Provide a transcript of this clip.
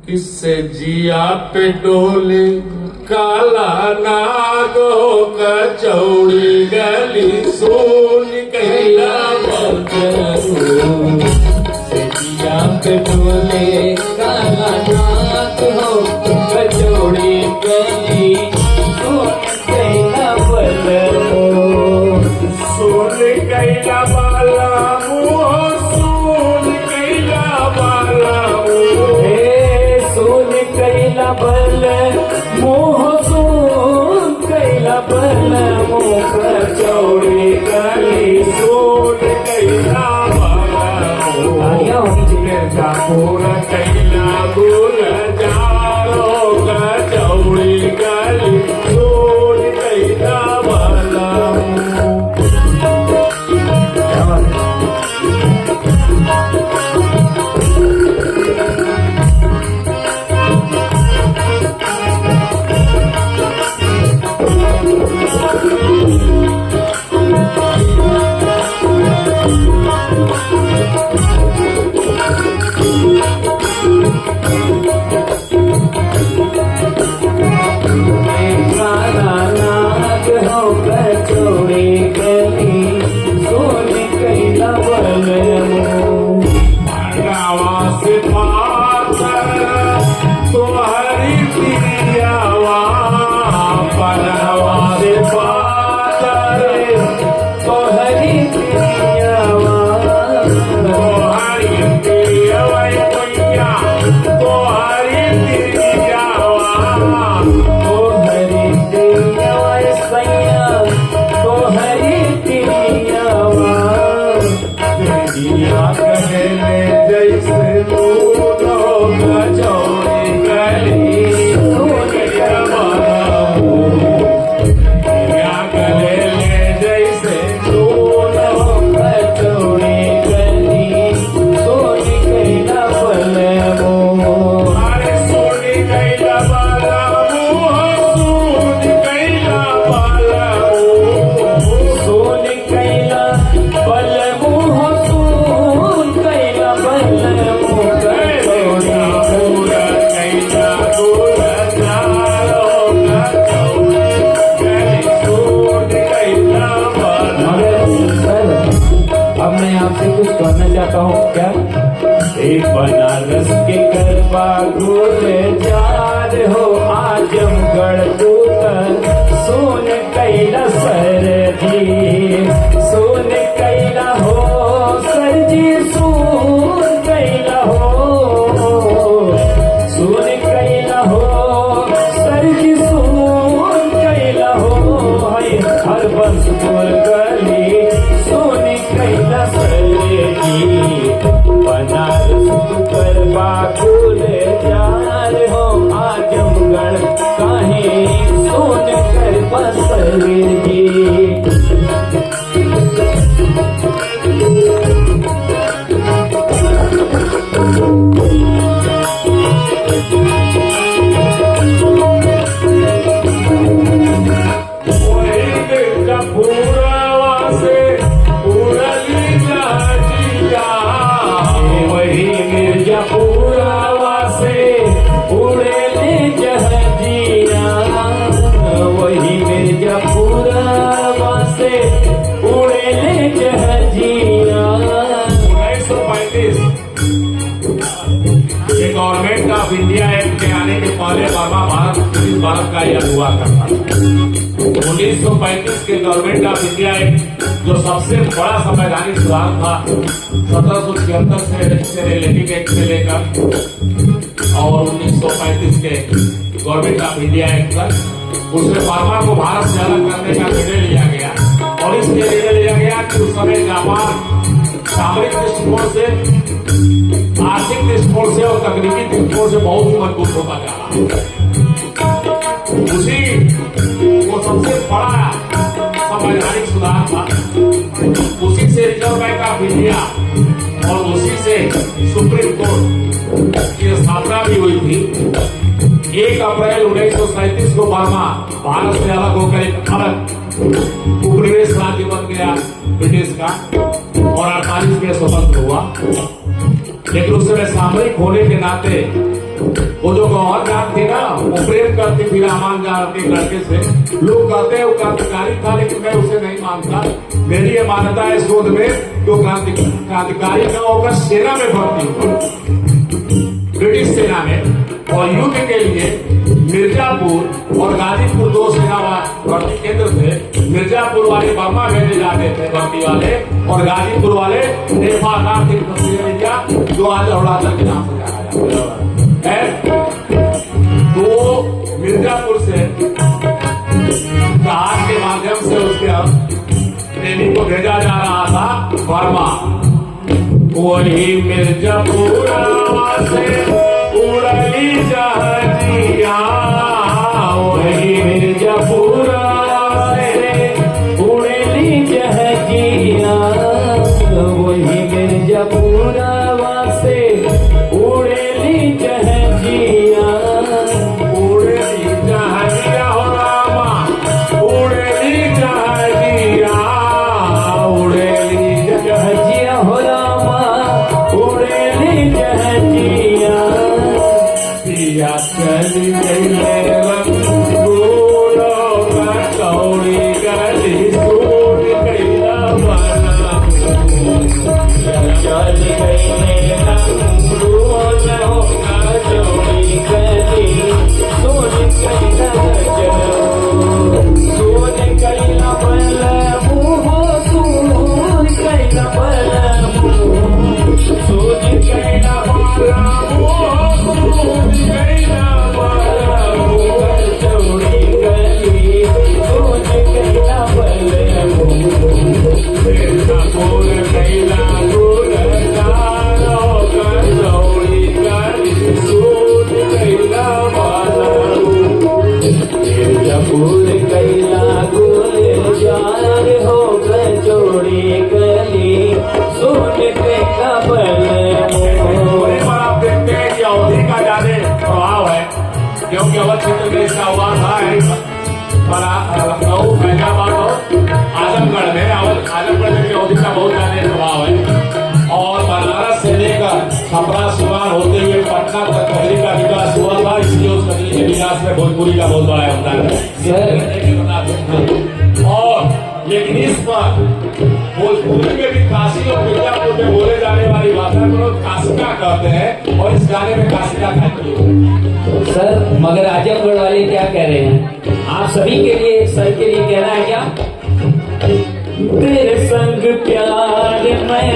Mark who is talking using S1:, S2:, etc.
S1: किससे जिया पे डोले काला नागो कचौड़ी गली सोन कैला
S2: से जिया पे डोले काला नाग हो कचौड़ी गली सोन कैला बलमो
S1: सोन कैला बाला मुँह सोन कैला बाला
S2: सोन कैला बल मोह सोन कैला बल मोह कचौड़ी गली
S1: सोन कैला बाला पूर कैला गुल जारो कचौड़ी गली सोन कैला बाला
S2: क्या एक बनारस के गरबा गुलजार हो आजमगढ़ दूतन सोन कैला सर जी सोन कैला हो सर जी सोन कैला हो सोन कैला हो सर जी सोन कैला हो हर बंस गली सोन कैला सर जी बनारस गरबा गुलजार हो आजमगढ़ काहे सोन कर बसल जी
S1: गवर्नमेंट ऑफ इंडिया एक्ट के आने के पहले वर्मा भारत का यह हुआ करता था। 1935 के गवर्नमेंट ऑफ इंडिया एक्ट जो सबसे बड़ा संवैधानिक सुधार था 1776 से रिलेटिव एक्ट से लेकर और 1935 के गवर्नमेंट ऑफ इंडिया एक्ट तक उसमें वर्मा को भारत से अलग करने का निर्णय लिया गया और इसलिए निर्णय लिया गया कि उस समय जापान सामरिक दृष्टिकोण से आर्थिक दृष्टिकोण से और तकनीकी दृष्टिकोण से बहुत ही मजबूत होता जा रहा। उसी वो सबसे बड़ा संवैधानिक सुधार था। उसी से रिजर्व बैंक ऑफ इंडिया और उसी से सुप्रीम कोर्ट की स्थापना भी हुई थी। 1 अप्रैल 1937 को बर्मा भारत से अलग होकर एक अलग उपनिवेश राज्य बन गया ब्रिटिश का और 48 में स्वतंत्र हुआ। लेकिन उस समय सामरिक होने के नाते वो जो गौहर जान थी ना, वो प्रेम करती थी रामान जान के लड़के से। लोग कहते हैं वो क्रांतिकारी था, लेकिन मैं उसे नहीं मानता। मेरी ये मान्यता है शोध में, तो क्रांतिकारी न होकर सेना में भर्ती हुआ, ब्रिटिश सेना में, और युद्ध के लिए मिर्जापुर और गाजीपुर दो सेना भर्ती केंद्र थे। मिर्जापुर वाले बर्मा भेजे जाते थे भर्ती वाले, और गाजीपुर वाले नेपाल जो आज अरुणाचल के नाम से जाना जाता है। तो मिर्जापुर से जहाज के माध्यम से उसके प्रेमी को भेजा जा रहा था बर्मा। वही मिर्जापुर से उड़ली जहाजिया, वही मिर्जापुर से उड़ली जहाजिया, वही मिर्जापुर से उड़ली जहाजिया, उड़ली जहाजिया हो रामा, उड़ली जहाजिया, उड़ली जहाजिया हो रामा, उड़ली जहाजिया। पिया चली गई गोलो कचौड़ी गली सूट गईला बना, चली गई गोलो कचौड़ी गली सूट गईला सूट गईला बना मुँह सूट गईला बना सूट गईला बना क्योंकि अवध क्षेत्र में इसका हुआ था लखनऊ, फैजाबाद और आजमगढ़ में। आजमगढ़ में अवधि का बहुत ज्यादा प्रभाव है, और बनारस से लेकर छपरा सीवान होते हुए पटना तक कजरी का विकास हुआ था। इसलिए उस कजरी के विकास में भोजपुरी का बहुत बड़ा योगदान है। और लेकिन इस पर भोजपुरी में भी काशी और मिर्जापुर में बोले जाने वाली भाषा को लोग काशिका कहते हैं, और इस गाने में काशिका कहते हैं।
S3: सर मगर आजमगढ़ वाले क्या कह रहे हैं? आप सभी के लिए, सर के लिए कहना है क्या?
S2: तेरे संग प्यार में